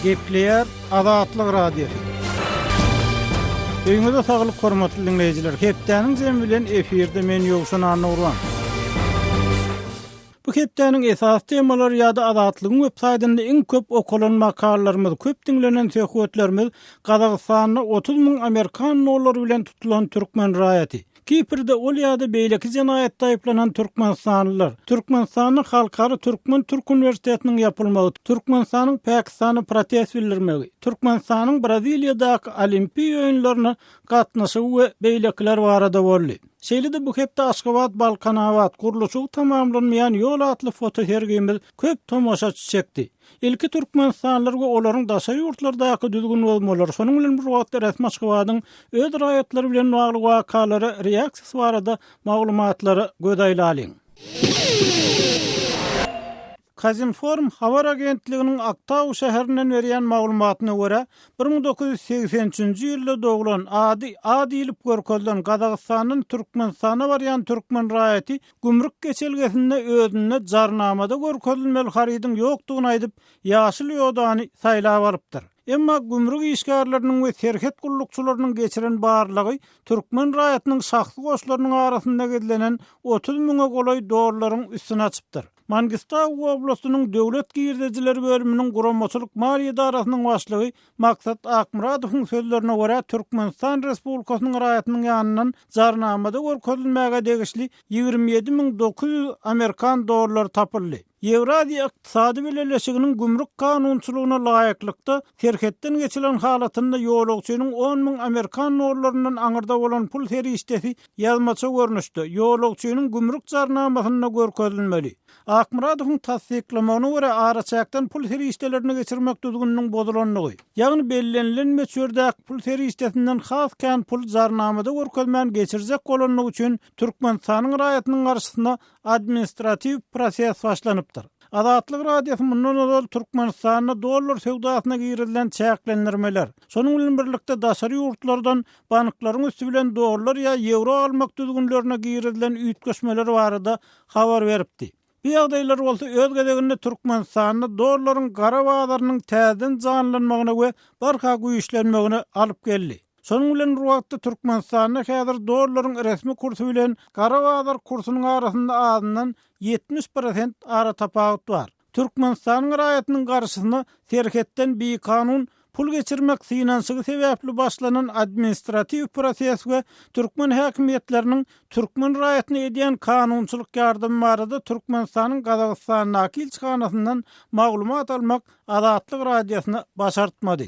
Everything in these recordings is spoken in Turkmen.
Gepleyer Azatlyk Radiosu. Öňüňizde saglyk hormatly dinleýijiler, hepdeniň jemi bilen efirde men Ýogşan Arnawran. Bu hepdeniň esas temalary ýa-da azatlygyň websaýtynda iň köp okulan makallalarymyz, köp dinlenen söhbetlerimiz Gazagystanyň 30 000 Amerikan dollary bilen tutulan türkmen raýaty. Kiprde ol ýa-da beýleki jenaýatda aýplanan türkmenstanlylar, Türkmenistanyň Halkary Türkmen Türk Uniwersitetiniň ýapylmagy, Türkmenistanyň Pakistany protest bildirmegi, Türkmenistanyň Braziliýadaky Olimpiýa oýunlaryna gatnaşygy we beýlekiler barada boldy. Şeýlede bu hepde Aşgabat Balkanawat guruluşy tamamlanmayan ýol atly foto hergimiz köp tomoşaçy çekdi. Ilki Türkmenstanlylar we olaryň daşa ýurtlardaky düzgün bolmalar, şonuň bilen bir wagtda resmi Aşgabatyň öz raýatlary bilen bagly wakalary, reaksiýasy barada maglumatlary gödäýläliň. Kazinform habar agentliginiň Aktaw şäherinden berýän maglumatyna görä 1983-nji ýylda doglan ady diýilip görkezlen Gazagystanyň Türkmenistana barýan türkmen raýaty gümrük geçelgesinde özüne jarnamada görkezilmeli haridyň ýokdugyny aýdyp ýaşyl ýodany saýlap alypdyr. Emma gümrük işgärleriniň we serhet gullukçylarynyň geçiren barlygy türkmen raýatynyň şahsy goşlarynyň arasynda gedilenen 30 000 golay dollaryň üstüne açypdyr. Mangistaw oblastynyň döwlet girdijileri bölüminiň guramaçylyk maliýe idarasynyň başlygy Maksat Akmuradowyň sözlerine görä Türkmenistan Respublikasynyň raýatynyň ýanyndan jarnamada görkezilmäge degişli 27 900 Amerikan dollary tapyldy. Evrasiýa ykdysady birleşiginiň gümrük kanunçylygyna laýyklykda serhetden geçilen halatynda ýolagçynyň 10 000 Amerikan dollarynyň aňyrda bolan pul serişdesi ýazmaça görnüşdi. Ýolagçynyň gümrük jarnamasynda görkezilmeli. Akmuradowyň tasdiklamagyna görä araçakdan pul serişdelerini geçirmek düzgünliğiniň bozulanlygy. Ýagny bellenlen meçhurdäki pul serişdesinden has kan pul jarnamada görkezmän geçirjek bolanlygy üçin Türkmenistanyň raýatynyň garşysynda administrativ proses başlanypdyr. Azatlyk Radiosu mundan öňe Türkmenistanyň dollar sewdasyna girilen çäklendirmeler, şonuň bilen birlikde daşary ýurtlardan banklaryň üstü bilen dollar ýa euro almak düzgünlerine girilen üýtgeşmeler barada habar beripdi. Bu ýagdaýlar bolsa öz gezeginde Türkmenistanyň dollaryň gara bazarnyň täzeden janlanmagyna we barka güýçlenmegine alyp geldi. Şonuň bilen bu wagtda Türkmenistanyň häzir dollaryň resmi kursy bilen gara bazar kursynyň arasynda azyndan 70% ara tapagut bar. Türkmenistanyň raýatynyň garşysyna serhetden bir kanun pul geçirmek finansygy sebäpli başlanan administrativ proses we türkmen häkimetleriniň türkmen raýatyna edýän kanunçylyk ýardamy barada Türkmenistanyň Gazagystanyň ilçihanasyndan maglumat almak Azatlyk Radiosyna başartmady.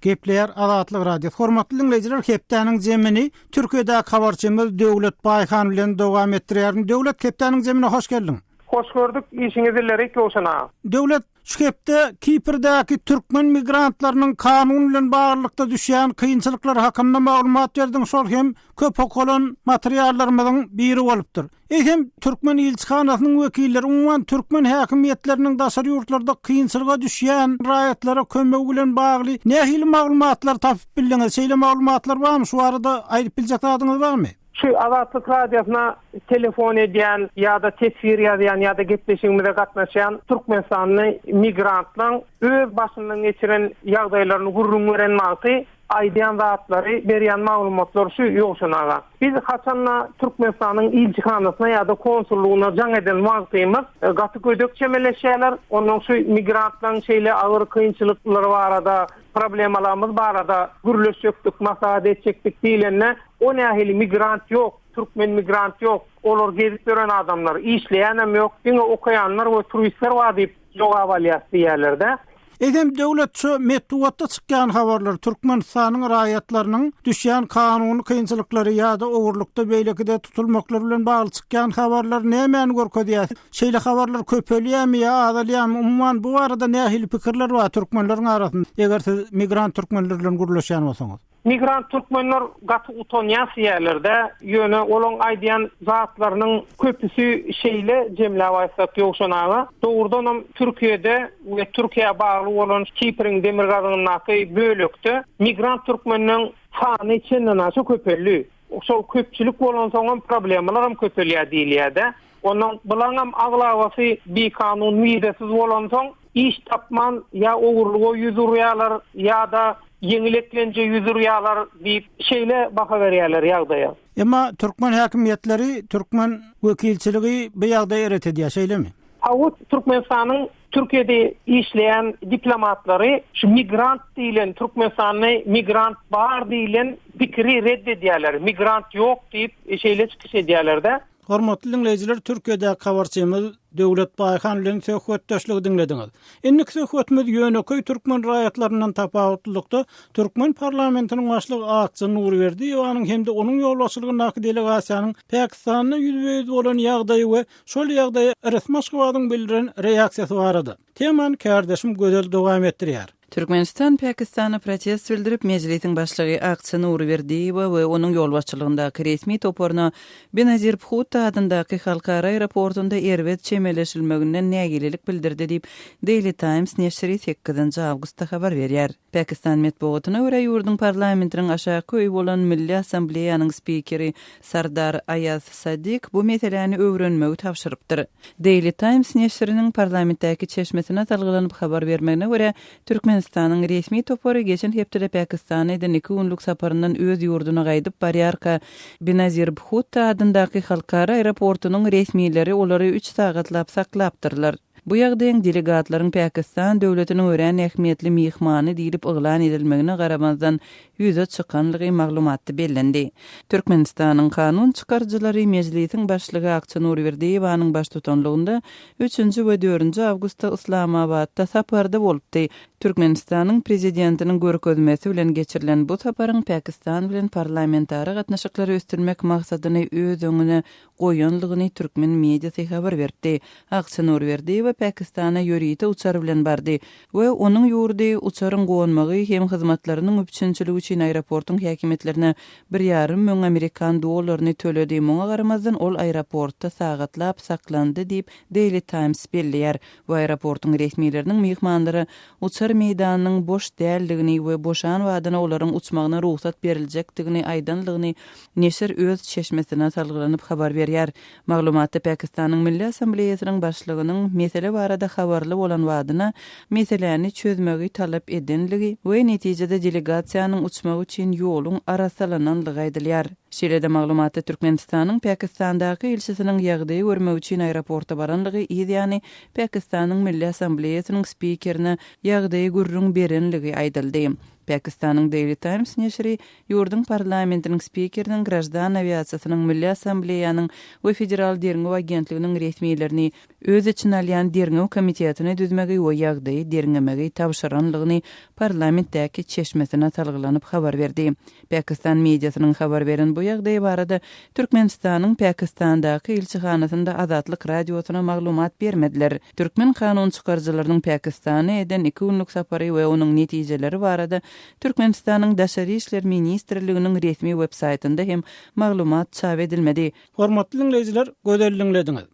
Gepleyer Azatlyk Radiosu. Hormatly dinleyijiler, hepdeniň jemini Türkiýede habarçymyz Döwlet Baýhan bilen dowam etdirýär. Döwlet, hepdeniň jemine hoş geldin. Hoş gördük. İşinizi dilerik Ýogşan. Döwlet, şu hepde Kipr'däki türkmen migrantlarynyň kanun bilen baglykda düşýän kynçylyklar hakynda maglumat berdiň. Şol hem köp okulan materiallarymyzyň biri bolupdyr. Hem türkmen ilçihanasynyň wekilleri umman türkmen häkimetleriniň daşary ýurtlarda kynçylyga düşýän raýatlara kömek bilen bagly nähili maglumatlar tapyp bildiňiz? Şeýle maglumatlar barmy? Şu arada aýdyp biljek adyňyz barmy? Şu Azatlyk Radiosyna telefon edýän ýa-da tesir ýazýan ýa-da gepleşigimizde gatnaşan Türkmenistanyň migrantlaryň öz başyndan geçiren ýagdaýlaryny gurrun görenmäki aýdýan zatlary berýän maglumatlar şu ýokşunaga. Biz haçanla Türkmenistanyň ilçihanasyna ýa-da konsullugyna jaň eden wagtymyz gaty gödök çemeleşýärler. Onuň şu migrantlaryň şeýle agyr kynçylyklary barada, problemalarymyz barada gürleşýekdik, maslahat etjekdik diýilende o nähili migrant ýok, türkmen migrant ýok. Olar gezip gören adamlar, işleýänem ýok, diňe okuyanlar we turistler bar diýip jogap alýar diýerlerde. Edem döwlet şu metduatda çykýan habarlar Türkmenistanyň raýatlarynyň düşýän kanun kynçylyklary ýa-da owurlukda beýlekide tutulmaklary bilen bagly çykýan habarlar näme görkezýär? Şeýle habarlar köpelýärmi ýa azalýarmy? Umman bu arada nähili pikirler bar türkmenleriň arasynda? Eger siz migrant türkmenler bilen guruluşýan bolsaňyz. Migrant türkmenler gaty utonyas ýerlerde ýöne olaň aýdýan zatlarynyň köpüsi şeýle jemläp aýtsak ýokşanaga. Dogrudan Türkiýede we Türkiýe bagly bolan Kipr'in demirgazynyň bölükde migrant türkmeniniň sany içinden aşy köpelli. Şol köpçülik bolan soňam problemler hem köpelýär diýilýär-de. Onuň bilan hem aglawaty bir kanun miýdesiz bolan soň iş tapman ya ogurluğa yüzürýärler ya da yeňileklenje yüzürýärler diýip şeýle baha berýärler ýagdaýa. Emma Türkmen häkimetleri, Türkmen wekilçiligi bu ýagdaýy eretýär, şeýlemi? Awut Türkmenistanyň Türkiýede işleyen diplomatlary şu migrant diýilen Türkmenistanyň migrant bar diýilen pikiri reddedýärler. Migrant ýok diýip şeýle çykyş edýärler-de. Hormatly dinleyijiler, Türkiýede habarçymyz Döwlet Baýhan bilen söhbetdeşligi dinlediňiz. Enlik söhbetimiz ýöneköy türkmen raýatlarynyň tapawutlukda Türkmen parlamentiniň başlygy Akçy Nurberdi ýanyň hemde onuň ýolbaşçylygyna delegasiýanyň Pakistanyň ýüzbeýiz bolan ýagdaýy we şol ýagdaýa resmi Moskwadyň bildiren reaksiýasy bar edi. Teman kardeşim gözel dowam etdirýär. Türkmenistan Pakistana protest bildirip meclisin başlygy Akçy Nurberdiýew we onuň ýolbaşçylygyndaky resmi toporuna Benazir Bhutto adyndaky halkara aeroportunda erbet çemeleşilmeginden nägililik bildirdi diýip Daily Times neşri 8-nji awgustda habar berýär. Pakistan medeniýetyne görä ýurduň parlamentiniň aşaky bolan Milli Assambleýanyň spikeri Sardar Ayaz Sadik bu meseleni öwrenmegi tapşyrypdyr. Daily Times neşriniň parlamentdäki çeşmesine talgylanyp habar bermegine görä Türkmenistanyň resmi topory geçen hepde Pakistanyň 2 günlük saparyndan öz ýurduna gaýdyp barýarka Benazir Bhutto adyndaky halkara aeroportunyň resmileri olary 3 sagatlap saklapdyrlar. Bu ýagdaýyň delegatlaryň Pakistan döwletiniň ören ähmiýetli mihmany diýilip yglan edilmegine garamazdan ýüze çykanlygy maglumaty bellendi. Türkmenistanyň kanun çykarjylary meclisiň başlygy Akçy Nurberdiýewiň baş tutanlygynda 3-nji we 4-nji awgustda Islamabadda saparda bolupdy. Türkmenistanyň prezidentiniň görkezmesi bilen geçirilen bu saparyň Pakistan bilen parlamentary gatnaşyklary ösdürmek maksadyny öz öňüne goýanlygyny türkmen mediasy habar berdi. Akçy Nurberdiýew Pakistana ýörüýte uçar bilen bardy we onuň ýurdy uçaryň goýanmagy hem hyzmatlarynyň üçinçiligi üçin aeroportuň häkimetlerine 1,5 million Amerikan dollaryny töledi. Muňa garamazdan ol aeroportda sagatlap saklandy diýip Daily Times belliýär. Bu aeroportuň resmileriniň mehmanlary uçar meýdanynyň boş däldigini we boşan wadyna olaryň uçmagyna ruhsat berilejekdigini aýdanlygyny neşir öz çeşmesine salgylanyp habar berýär. Maglumatda Pakistanyň Milli Assambleýasynyň başlygynyň mesele barada habarly bolan wadyna meseleni çözmegi talap edenligi we netijede delegasiýanyň uçmagy üçin ýoluň arasalananlygy aýdylýar. Şeýle-de maglumatda Türkmenistanyň Pakistandaky elçisiniň ýagdaýy görmek üçin aeroporta baranlygy, ýani Pakistanyň Milli Assambleýasynyň spikerine ýagdaýy gurrun berenligi aýdyldy. Pakistanyň Daily Times neşri ýurduň parlamentiniň spikeriniň grajdan aviasiýasynyň Milli Assambleýanyň we Federal derňew agentliginiň resmiýetlerini öz için alýan derňew komitetini düzmegi we ýagdaýy derňemegi tapşyranlygyny parlamentdäki çeşmesine talgylanyp habar berdi. Pakistan mediasynyň habar beren bu ýagdaýy barada Türkmenistanyň Pakistandaky elçihanasynda Azatlyk radiosyna maglumat bermediler. Türkmen kanun çykarjylarynyň Pakistana eden 2 günlük sapary we onuň netijeleri barada Türkmenistanyň Daşary işler ministrliginiň resmi websaytynda hem maglumat çap edilmedi. Hormatly dinleyijiler, gözel dinlediňiz.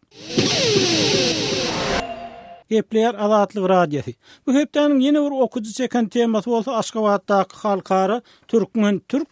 Gepler Azatlyk radiosi. Bu hepdeniň ýene bir okudy çeken temasy bolsa Aşgabatdaky halkara Türk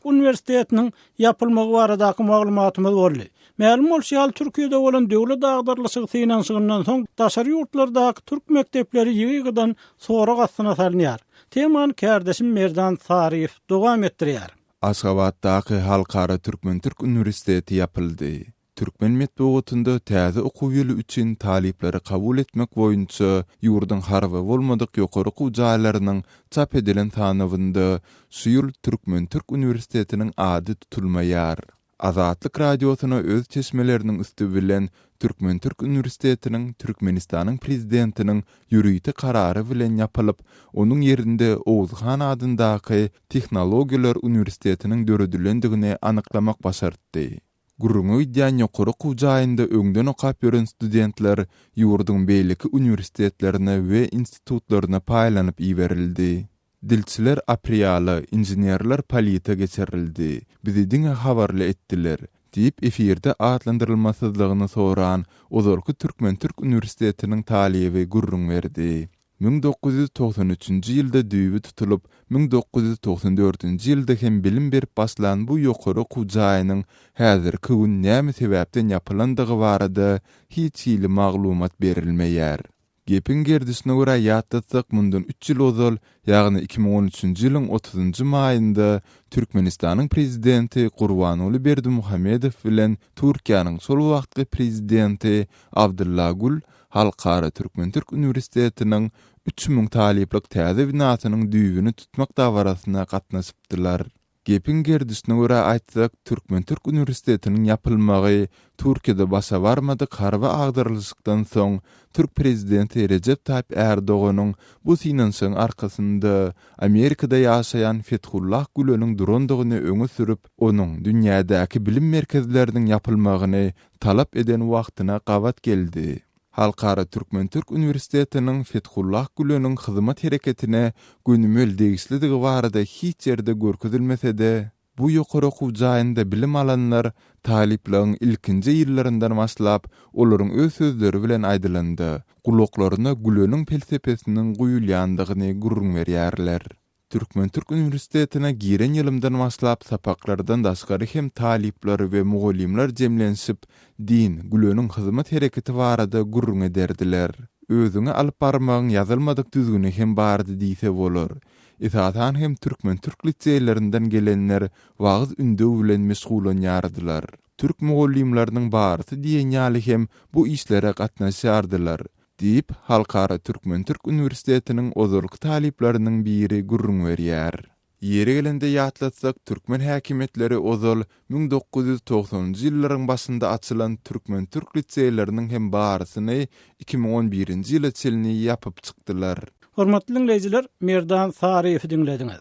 Universitetiniň ýapylmagy baradaky maglumatymyz boldy. Ma'lum bolýar, Türkiýede bolan döwlet agdarlyşygy finansiýandan soň daşary ýurtlardaky türk mekdepleri ýygydan sonra gastyna salynýar. Teman kardeşim Merdan Sarif dowam etdirýär. Aşgabatdaky halkara Türk Universiteti ýapyldy. Türkmen medeniýetinde täze okuw ýyly üçin talipleri kabul etmek boýunça ýurduň harby bolmadyk ýokary okuw jaýlarynyň çap edilen tanawynda şu ýyl Türk Universitetiniň ady tutulmaýar. Azatlyk radiosyna öz çeşmeleriniň üstü bilen Türk Universitetiniň Türkmenistanyň prezidentiniň ýürüýte karary bilen ýapylyp, onuň ýerinde Owuzhan adyndaky Tehnologiýalar Universitetiniň döredilendigini anyklamak başardy. Gurrungy diýen ýokary okuw jaýynda öňden okap ýören studentler ýurduň beýleki universitetlerine we institutlaryna paýlanyp iýerildi. Dilçiler apriýaly, inženerler palita geçirildi. Bizi diňe habarly etdiler. Diýip efirde atlandyrylmasyzlygyny soran ozalky Türk Universitetiniň talibi gurrun berdi. 1993-nji ýylda düýbi tutulup, 1994-nji ýylda hem bilim berip başlan bu ýokary okuw jaýynyň häzirki gün näme sebäpden ýapylandygy barada hiç ýyly maglumat berilmeýär. Gepin gerdisine göre ýatdatsak mundan 3 ýyl ozal, ýagny 2013-nji ýylyň 30-njy maýynda Türkmenistanyň prezidenti Gurbanuly Berdimuhammedow bilen Türkiýanyň sol wagtky prezidenti Abdulla Gül Halkara Türkmen-Türk Üniversitetiniň 3000 taliplik täze binasynyň düýbüni tutmak dawarasyna gatnaşypdylar. Gepin gerdisine göre aýtsak, Türkmen-Türk Üniversitetiniň ýapylmagy Türkiýede başa barmadyk harba agdyrylykdan soň Türk prezidenti Recep Tayyip Erdoğan'ın bu sinansyň arkasynda Amerikada ýaşaýan Fethullah Gülen'iň durandygyny öňe sürüp, onuň dünýädäki bilim merkezleriniň ýapylmagyny talap eden wagtyna gabat geldi. Halkara Türkmen-Türk Üniversitetiniň Fethullah Gülen'iň hyzymat hereketine gönümel degislidigi barada hiç ýerde görkezilmese-de, bu ýokary okuw jaýynda bilim alanlar talipleriň ilkinji ýyllaryndan başlap olaryň öz sözleri bilen aýdylandy. Gulaklaryna Gülen'iň felsepesiniň guýulýandygyny gurrun berýärler. Türkmen-Türk Üniversitetine giren ýylymdan başlap sapaklardan daşgary hem talipler we mugallimler jemlensip din, Gülen'iň hyzymat hereketi barada gurrun ederdiler. Özüňe alyp barmagyň ýazylmadyk düzgüni hem bardy diýse bolar. Esatan hem Türkmen-Türk liseýlerinden gelenler wagys ündü bilen meşgulanýardylar. Türk mugallimleriň barysy diýen ýaly hem bu işlere gatnaşýardylar. Diýip Halkara Türkmen-Türk Üniversitetiniň ozurlyk talipleriniň biri gurrun berýär. Ýeri gelende ýatlatsak, Türkmen häkimetleri ozal 1990-njy ýyllaryň başynda açylan Türkmen-Türk liseýleriniň hem barysyny 2011-nji ýyla çelini ýapyp çykdylar. Hormatly dinleýijiler, Merdan Sariýewi dinlediňiz.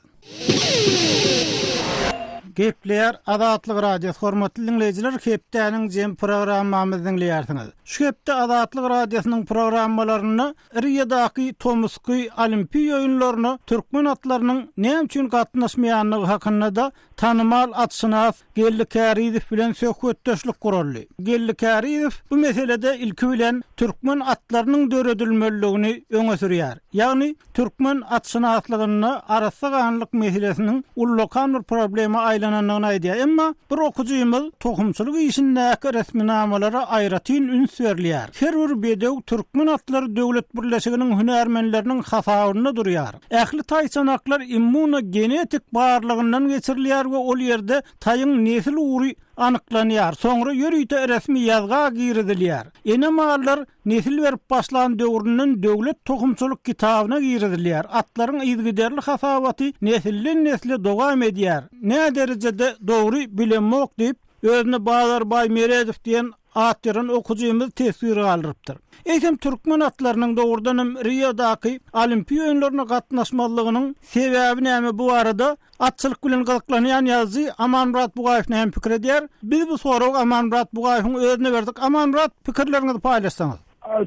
Gepler Azatlyk Radiosu hormatly dinleýijiler, hepdäniň jem programmamyzy dinleýärsiňiz. Şu hepde Azatlyk Radiosynyň programmalaryny Riyadaky Tomsky Olimpiýa oýunlaryna türkmen atlarynyň näme üçin gatnaşmaýanlygy hakynda da tanymal atşynas Gelli Karizow bilen söhbetdeşlik guruldy. Gelli Karizow bu meselede ilki bilen türkmen atlarynyň döredilmeligini öňe sürýär. Ýagny türkmen atşynaslygyny arasy ganlyk meselesiniň ullakan bir problemi aýlananyny aýdýar. Emma bir okujymyz tohumçylyk işindäki resminamalary aýratyn üns berýär. Her bir bedew türkmen atlary döwlet birleşiginiň hünärmenleriniň hasabyna durýar. Ähli taýçanaklar immunogenetik barlygyndan geçirilýär we ol ýerde taýyň nesil ury anyklanýar. Soňra ýörüýte resmi ýazga giridilýär. Enemallar nesil berip başlan döwründen döwlet tohumçylyk kitabyna giridilýär. Atlaryň ýygyderli hasabaty nesilden nesile dowam edýär. Ne derejede dogry bilenmek diýip özüne Bazar Bay Meredow diýen atyryn okujymyz tesir aldyrypdyr. Eýsem türkmen atlarynyň dogrudan Riyadaky Olimpiýa oýunlaryna gatnaşmalygynyň sebäbi näme bu arada atçylyk bilen gylyklanýan ýazy Amanmurat Bugaýew näme pikir edýär? Biz bu soragy Amanmurat Bugaýewiň özüne berdik. Amanmurat, pikirlerinizi paýlaşsaňyz.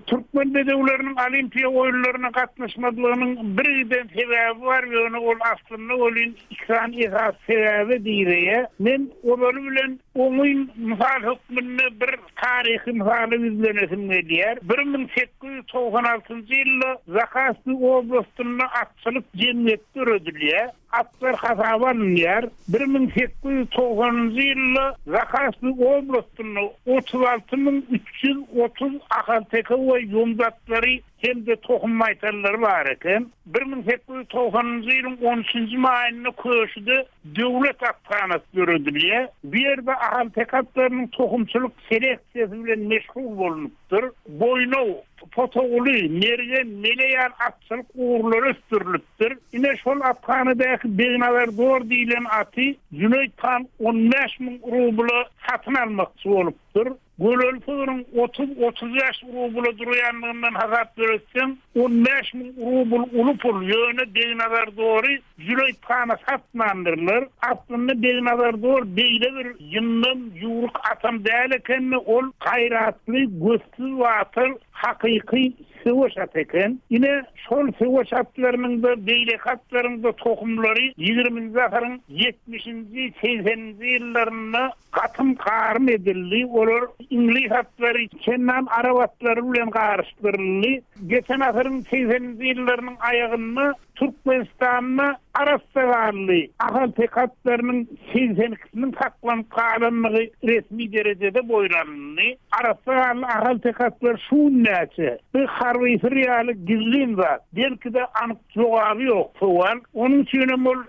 Türkmen bedewleriniň olimpiýa oýunlaryna gatnaşmadygynyň birden sebäbi bar we ol aslynda olyn ikran esas sebäbi diýilýär. Men olary bilen oňyň mysal hukmyny bir taryhy misaly bizlenesim gelýär. 1896-njy ýylda Zakasy oblastyna atçylyk jemgyýeti öredilýär. Atlar hasabanýar. 1890-njy ýylda Zakasy oblastyna 36330 ahal-teka we ýumdatlary hem de tohum maytallary bar eken. 1890-njy ýylyň 13-nji maýyna köşüde döwlet atxanasy öredilýär. Bu ýerde ahal-tekatlarynyň tohumçylyk seleksiýasy bilen meşgul bolupdyr. Boynaw, Potoğulu, Mergen, Meleyan atçılık uğurları östürülüptür. Yine şol atxanadaky Begnawer Dor diýilen aty Cüneyt Han 15.000 rubla satyn almakçy bolupdyr. Gölölpüň 30 ýaş rubla durýanlygyndan hazat beretsem 15.000 rubl uly pul ýöne Begnawer Dory Cüneyt Han'a satmandyrlar. Aslynda Begnawer Dor beýle bir ýyndym ýuruk atam däl eken, ol gaýratly, gözsüz watyr hakyky söwüşat eken. Yine şol söwüşatlarynyň da beýlekatlarynyň tohumlary 20-nji asyryň 70-nji 80-nji ýyllarynda gatym garym edildi. Olar İngiliz atlary, Kenan Arab atlary bilen garşdyryldy. Geçen asyryň 80-nji ýyllarynyň aýagyny Türkmenistan'na Arassagarly ahal tekatlarının 82'sinin saklanıp kalanlığı resmi derecede boylanını Arassagarly ahal tekatlar şuun näçe bir harvisi reali gizlin var. Belki de anık cevabı yok soğan. Onun için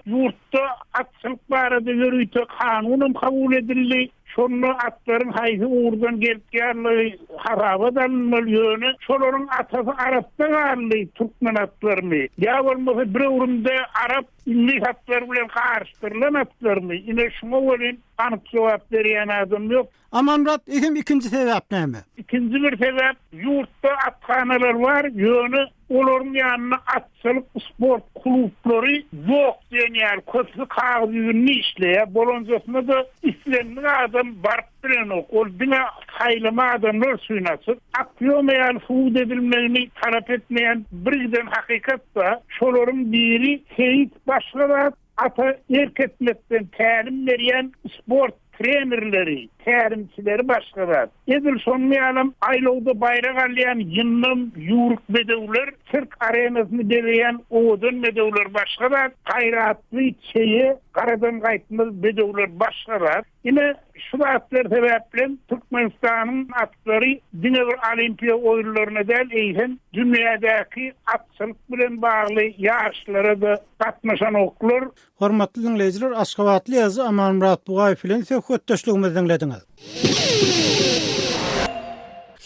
yurtta atçılık barada yürüyte kanunum kabul edildi. Şonu atların hayfı uğurdan gelip gelirliği harabadan yönü. Şoların atası Arap'ta garlı Türkmen atlarını. Ya olmasa bir uğrunda Arap illi atlar bilen karıştırılan atlarını. Yine şuna olin anık cevap veriyen adam yok. Aman Murat, ikinci sebep näme? İkinci bir sebep yurtta atkanalar var. Yönü olorun yanına atçılık spor kulüpleri yok diyen yer. Kötü kağıdını işleye. Boloncasında da İslamlı adam bark bilen ok. Ol bina haylama adamlar suynasın. Aklamayan, fuud edilmeyini talep etmeyen birden hakikat da şoların biri Seyit Başlavat ata erketmekten tälim beriyen sport trenerleri, tärimçileri başladı. Edil sonmayalım aylawda bayrak alyan yınnım yuruk bedewler, sirk arenasını beleyen oğudun bedewler başladı. Gayratlı çeye, karadan gaytmaz bedewler başladı. Yine şu atlar sebeple Türkmenistan'ın atları Dünya Olimpiya oyunlarına del eyhen dünyadaki atçılık bilen bağlı yarışlara da katnaşan oklar. Hormatly dinleyijiler, Aşgabatly ýazy Aman Murat Bugay bilen söhbetdeşligimizi dinlediňiz.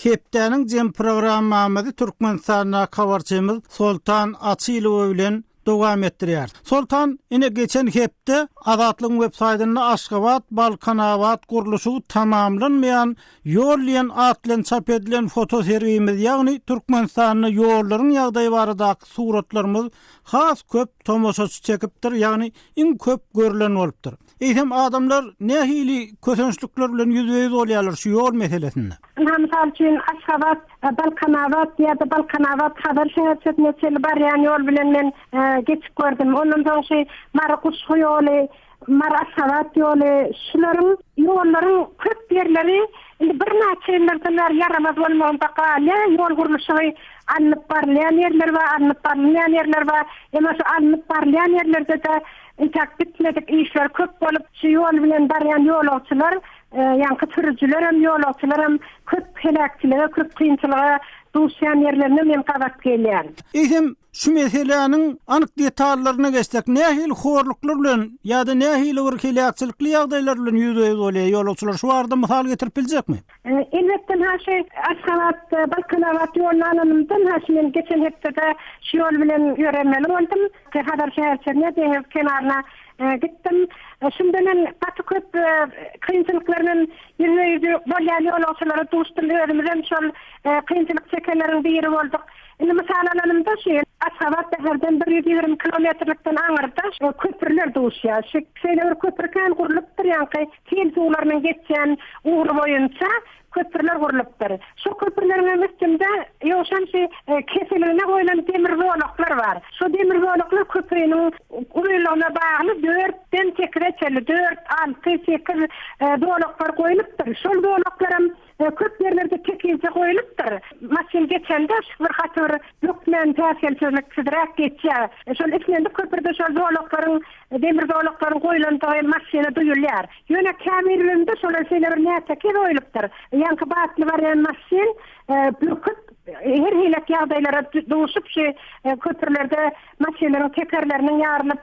Hepdeniň jem programmamyzy Türkmenistana habarçymyz Soltan Açylow bilen dowam etdirýär. Soltan ine geçen hepde Azatlyň websaýtyny Aşgabat Balkanawat guruluşy tamamlanmayan ýol atlan çap edilen foto sergimiz, ýagny Türkmenistanyň ýollaryň ýagdaýy baradaky suratlarymyz has köp tomoşaçy çekipdir, ýagny iň köp görülen bolupdyr. Eýsem adamlar nähili kösençlikler bilen ýüzüýüz bolýarlar şu ýol meselesinde. Misal üçin Aşgabat Balkanawat ýa-da Balkanawat habar şäherçetine çeli bar ýany ýol bilen men geçip gördüm. Ondan soň Marakuş ýoly, Aşgabat ýoly, şularyň ýollaryň köp ýerleri bir näçe ýerler yaramaz bolmaganda ýol guruluşy alınıp barlayan yerler var, alınıp barlayan yerler var. Emas alınıp barlayan yerlerde de intak bitmedik işler köp bolup şu yol bilen baryan ýolagçylar, ýa-ni türüjüler hem ýolagçylar hem köp helakçylere, köp kynçylyga duşan yerlerine men gabat gelýär. Eýsem şu meseleniň anyk detallaryna geçsek, nähil horluklar bilen ýa-da nähil bir helakçylykly ýagdaýlar bilen ýüzüýüz bolýar ýolagçylar şu arada mysal getirip biljekmi? Elbetde haşy Aşgabat Balkanawat ýollaryndan haşy men geçen hepde şu ýol bilen ýörelmeli boldum. Habar şäherçetine deňiz kenaryna gittim. Şundan batı köp kıyınçılıklarının yüzü bolýan ýolagçylary duşdum. Özümizem şol kıyınçılık çekenleriň biri bolduk. Indi misal alanymda Aşgabat herden 120 kilometrlikden aňyrda köprüler duşýar. Şeýle köprüken gurulupdyr, ýa-ni kel suwlarynyň geçen uğur boýunça köprüler gurulupdyr. Şu köprüleriň üstünde ýoşan keseligine goýulan demir bolaklar var. Şu demir bolaklar köprüniň uýlaryna bagly 4den tekreçeli 4, 6, 8 bolaklar goýulypdyr. Şol bolaklarym köp yerlerde tekince goýulypdyr. Maşyn geçende bir hatyr ýokmen täsirçilik sidrak geçýär. Şol içinde köprüde şol bolaklaryň demir bolaklaryň goýulandygy maşyna duýulýar. Ýöne kamerlerinde şol şeyler näçe goýulypdyr. Ýa-ni batly baryan maşyn köp her hilek ýagdaýlara duşup köprülerde maşynlaryň tekerleriniň ýarılıp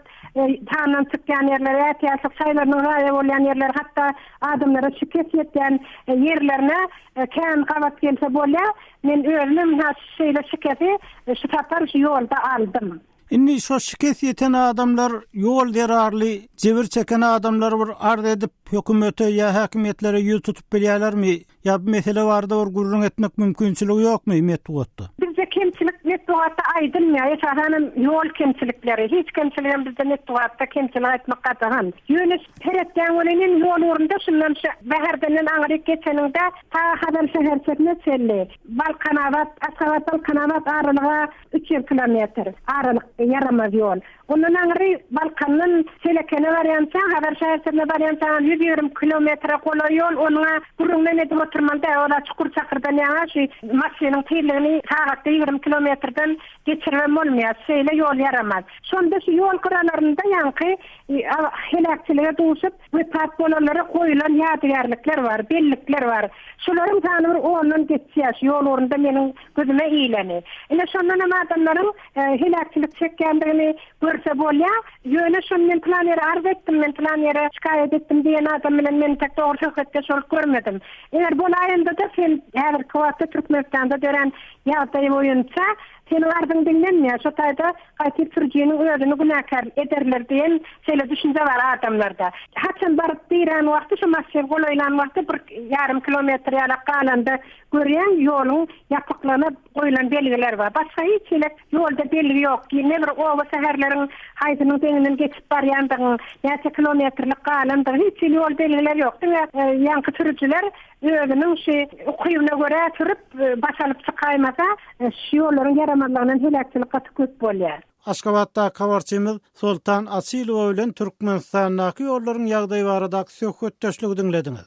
tanan çykýan yerler, ýa-da saýlaryň gaýa bolýan yerler, hatda adamlara şikayet etýän yerlerine kän gabat gelse bolýar. Men özüm şeýle şikayeti şu tapar şu ýolda aldım. Inni şu şikayet eten adamlar ýol derarly, jebir çeken adamlar bir arz edip hökümete ýa hakimiyetlere ýüz tutup bilýärlermi? Ýa bu mesele barda bir gurrun etmek mümkinçiligi ýokmy metbuatda? Bizde kemçilik metbuatda aýdylmýar. Ýa-da ýol kemçilikleri, hiç kemçiligim bizde metbuatda kemçilik etmek gatahan. Ýönes teretden bolanyň ýol urunda şundan bäherden aňyryp geçeninde ta hadan şäherçetine çelli. Balkanawat, Aşgabat Balkanawat aralygy 3 kilometr. Aralyk yaramaz ýol. Ondan aňyry Balkanyň selekene barýança, habar şäherçetine barýança 120 kilometre gola ýol, onuňa gurrundan edip oturmanda ola çukur çakyrdan ýa-da şu maşynyň tyrlygyny sagatda 20 kilometr kilometrden geçirmem bolmaýar, şeýle ýol ýaramaz. Şonda şu ýol kuralarynda ýanky helakçylyga duşup wypat bolanlara goýulan ýadygarlyklar bar, bellikler bar. Şolaryň tanymy ondan geçýär, ýol orunda meniň gözüme iýleni. Ine şondan hem adamlaryň helakçylyk çekkendigini görse bolýar, ýöne şonu men plan ýere arz etdim, men plan ýere şikayet etdim diýen adam bilen men tek dogry söhbetde şol görmedim. Eger bolaýynda da sen häzir Kowatda Türkmenistanda dören ýagdaý boýunça sen ardyň dinlenmeýär, şo taýda gaýtyp türjeniň özüni günäkär ederler diýen şeýle düşünje bar adamlarda. Haçan baryp diýen wagty şu masjid goýulan wagty 1,5 kilometr ýalak galanda görýän ýoluň ýapyklanyp goýulan belgiler bar. Başga hiç ýolda belgi ýok. Ne bir owa şäherleriň haýdynyň deňinden geçip barýandygyň ýa-da kilometrlik galanda hiç ýol belgiler ýok. Ýanky türjiler özüniň şu ukybyna görä türüp başalyp çykaýmasa şu ýollaryň yaramanlygynyň helakçylykka tüküp bolýar. Aşgabatda kawarçymyz Sultan Asylow bilen Türkmenistandaky ýollaryň ýagdaýy barada söhbetdeşligi dinlediňiz.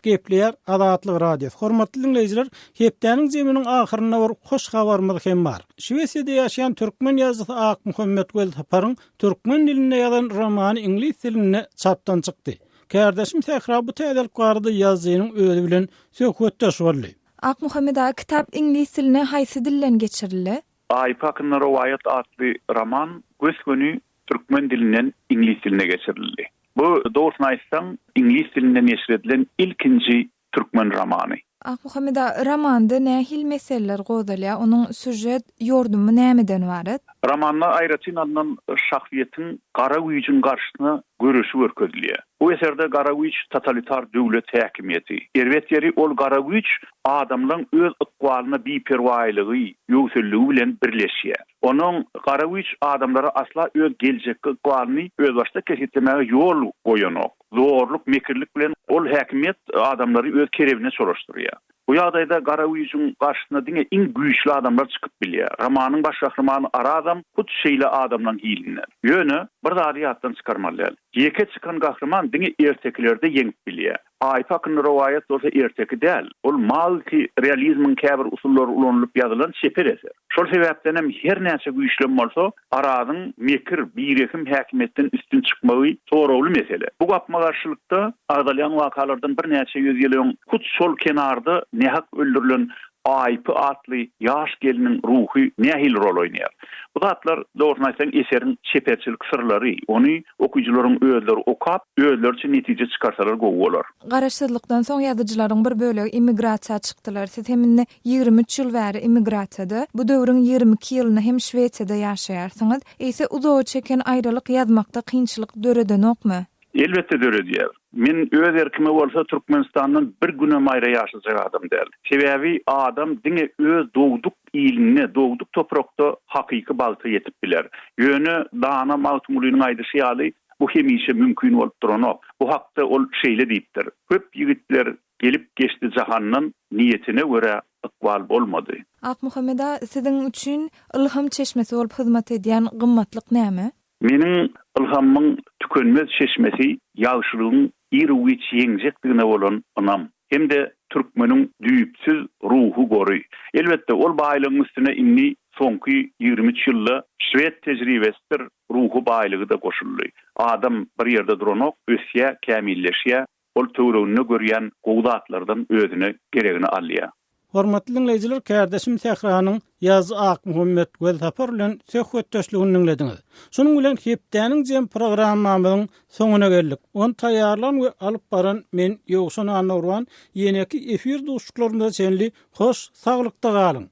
Gepler Adatlyk radio. Hormatly dinleýijiler, hepdeniň jeminiň ahyryna bir hoş habarymyz hem bar. Şwesiýede ýaşaýan türkmen ýazgysy Ak Muhammed Weltaparyň türkmen dilinde ýazan romany ingliz dilinde çapdan çykdy. Kardeşim Sehra bu täzelik barada ýazynyň özi bilen söhbetdeş boldy. Ak Muhammed kitap ingliz diline haýsy dilden geçirildi? Aypakyn Rowayat adly roman göz günü türkmen dilinden ingliz diline geçirildi. Bu doğrusunu aýtsaň ingliz dilinden neşredilen ilkinji türkmen romany. Ak Muhammed romanda nähil meseleler gozalýar, onuň süjet ýordumy nämeden barat? Romanda Aýratyn adlanan şahsiýetiň gara güýjüň garşysyna görüşi görkezilýär. Bu eserde gara güýç totalitar döwlet häkimiýeti. Erwetleri ol gara güýç adamlaryň öz ykbalyna biperwaýlygy, ýöwselligi bilen birleşýär. Onuň gara güýç adamlara asla öz geljekki ykbalyny öz başda kesitmäge ýol goýanok. Zorluk, mekirlik bilen ol häkimiýet adamlary öz kerewine soruşturýar. Bu ýagdaýda gara güýjüň garşysyna diňe iň güýçli adamlar çykyp bilýär. Romanyň baş gahrymany ara adam hut şeýle adamdan hilinler. Ýöne bir zady ýatdan çykarmalyar. Ýeke çykan gahryman diňe erteklerde ýeňip bilýär. Aypakyn Rowayat bolsa erteki däl. Ol malki realizmiň käbir usullary ulanylyp ýazylan şeper eser. Şol sebäpden hem her näçe güýçlem bolsa, aradyň mekir birekim häkimetden üstün çykmagy soragly mesele. Bu gapma garşylykda agdalýan wakalardan bir näçe ýüz ýylyň hut şol kenarda nähak öldürilen Aypy atly ýaş geliniň ruhy nähil rol oýnaýar. Bu zatlar doğrusu aýtsaň eseriň şeperçilik sırlary, ony okujylaryň özleri okap, özleri üçin netije çykarsalar gowy bolar. Garaşdyrlykdan soň ýazyjylaryň bir bölegi immigrasiýa çykdylar. Siz heminne 23 ýyl bäri immigrasiýada, bu döwrüň 22 ýylyny hem Şwesiýede ýaşaýarsyňyz. Ese uzow çeken aýralyk ýazmakda kynçylyk döredenokmy? Elbette döredýär. Men öz erkime bolsa Türkmenistanyň bir güne maýra ýaşaýan adam däl. Sebäbi adam diňe öz dogduk iline, dogduk toprakda hakyky balta ýetip biler. Ýöne dana mawtumulynyň aýdyşy ýaly bu hemişe mümkin bolup duranok. Bu hakda ol şeýle diýipdir. Köp ýigitler gelip geçdi jahanyň niýetine görä ykbal bolmady. Ak Muhammed siziň üçin ilham çeşmesi bolup hyzmat edýän gymmatlyk näme? Meniň ilhamyň tükenmez çeşmesi ýagşylygyň ýeri ýeňjekdigine bolan anam. Hem de türkmeniň düýpsiz ruhu gory. Elbette ol baýlygyň üstüne inni soňky 23 ýylda Şwed tejribesidir, ruhu baýlygy da goşuldy. Adam bir ýerde duranok, ösýä, kämilleşýär, ol töwregini görýän gowdatlardan özüne geregini alýar. Hormatly dinleýijiler, kardeşim Sehranyň ýazy Ak Muhammed Weltapar bilen söhbetdeşligini dinlediňiz. Şonuň bilen hepdeniň jem programmamyzyň soňuna geldik. Onu taýýarlan we alyp baran men Ýogşan Anurwan ýeneki efir duşlarynda senli hoş, saglykda galyň.